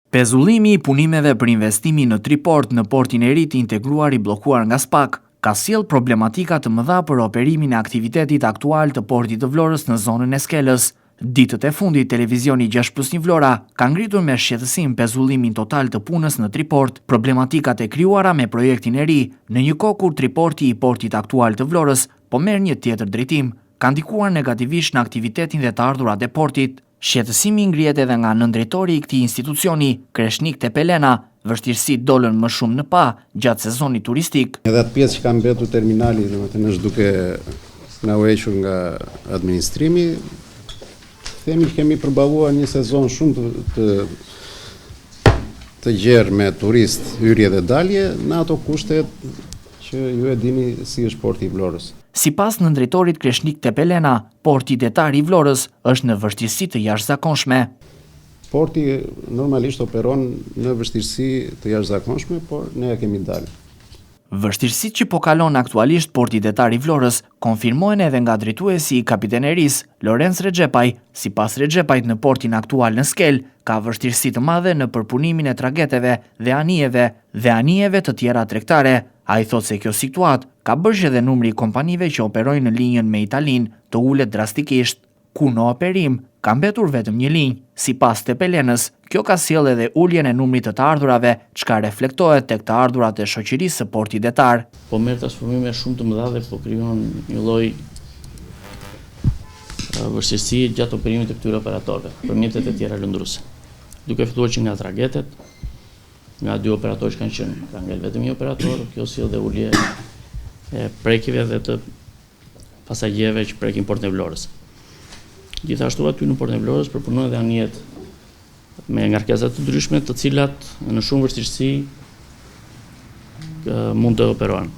Pezullimi i punimeve për investimi në Triport në portin e ri të integruar i bllokuar nga SPAK ka sjell problematika të mëdha për operimin e aktivitetit aktual të portit të Vlorës në zonën e Skelës. Ditët e fundit televizioni 6+1 Vlora ka ngritur me shqetësim pezullimin total të punës në Triport, problematikat e krijuara me projektin e ri, në një kohë kur Triporti i portit aktual të Vlorës po merr një tjetër drejtim, ka ndikuar negativisht në aktivitetin dhe të ardhurat e portit. Shqetësimi ngrihet edhe nga nëndrejtori i këtij institucioni, Kreshnik Tepelena, vështirësitë dolën më shumë në pa gjatë sezonit turistik. Edhe atë pjesë që ka mbetur terminali, domethënë është duke na uhequr nga administrimi, themi kemi përballuar një sezon shumë të gjerë me turist, hyrje dhe dalje, në ato kushte që ju e dini si është porti i Vlorës. Sipas nëndrejtorit Kreshnik Tepelena, porti detar i Vlorës është në vështirësi të jashtëzakonshme. Porti normalisht operon në vështirësi të jashtëzakonshme, por ne ja kemi dalë. Vështirësitë që po kalon aktualisht porti detar i Vlorës konfirmohen edhe nga drejtuesi i kapitenerisë, Lorenz Rexhepaj. Sipas Rexhepajt, në portin aktual në Skel ka vështirësi të madhe në përpunimin e trageteve dhe anijeve të tjera tregtare. Ai thotë se kjo situatë ka bërë edhe numri i kompanive që operojnë në linjën me Italinë të ulet drastikisht, ku në operim ka mbetur vetëm një linjë. Sipas Tepelenës, kjo ka sjellë edhe uljen e numrit të ardhurave, çka reflektohet tek të ardhurat e shoqërisë së portit detar. Po merr transformime shumë të mëdha dhe po krijon një lloj vështirësi gjatë operimit të këtyre operatorëve për mjetet e tjera lëndruese. Duke filluar që nga tragetet, nga dy operatorë që kanë qenë, ka ngel vetëm një operator, kjo sjell dhe ulje e prekjeve dhe të pasagjerëve që prekin portin e Vlorës. Gjithashtu aty në portin e Vlorës përpunojnë edhe anijet me ngarkesa të ndryshme, të cilat në shumë vështirësi mund të operohen.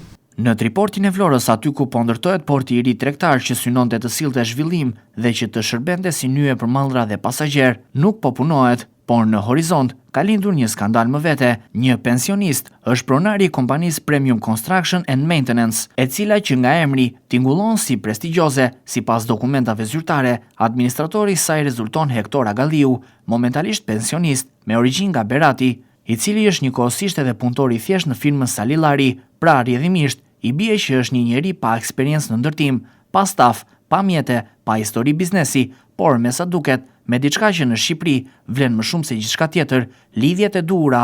Në Triportin e Vlorës, aty ku po ndërtohet porti i ri tregtar që synonte të sillte zhvillim dhe që të shërbente si nyje për mallra dhe pasagjerë, nuk po punohet, por në horizont ka lindur një skandal më vete. Një pensionist është pronari i kompanisë Premium Construction and Maintenance, e cila që nga emri tingullon si prestigjioze. Sipas dokumentave zyrtare, administratori i saj rezulton Hektor Agalliu, momentalisht pensionist me origjinë nga Berati, i cili është njëkohësisht edhe punëtor i thjeshtë në firmën Salilari. Pra rrjedhimisht i bie që është një njeri pa eksperiencë në ndërtim, pa staf, pa mjete, pa histori biznesi, por me sa duket, me diçka që në Shqipëri vlen më shumë se gjithçka tjetër, lidhjet e duhura.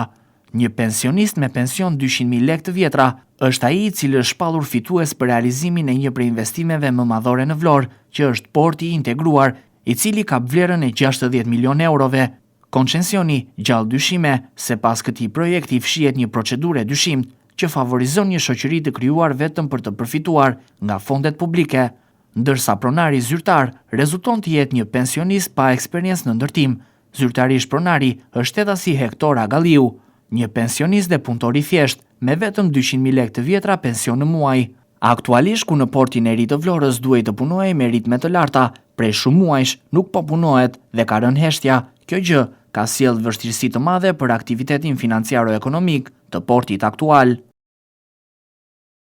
Një pensionist me pension 200.000 lekë të vjetra është ai i cili është shpallur fitues për realizimin e një prej investimeve më madhore në Vlorë, që është porti i integruar, i cili ka vlerën e 60 milion eurove. Koncensioni gjallë dyshime se pas këtij projekti fshihet një procedurë dyshim që favorizon një shoqëri të krijuar vetëm për të përfituar nga fondet publike, ndërsa pronari zyrtar rezulton të jetë një pensionist pa eksperiencë në ndërtim. Zyrtarisht pronari është tetasi Hektor Agalliu, një pensionist dhe punëtor i thjesht me vetëm 200.000 lekë të vjetra pension në muaj. Aktualisht ku në portin e ri të Vlorës duhej të punohej me ritme të larta, prej shumë muajsh nuk po punohet dhe ka rënë heshtja. Kjo gjë ka sjellë vështirësi të madhe për aktivitetin financiaro-ekonomik të portit aktual.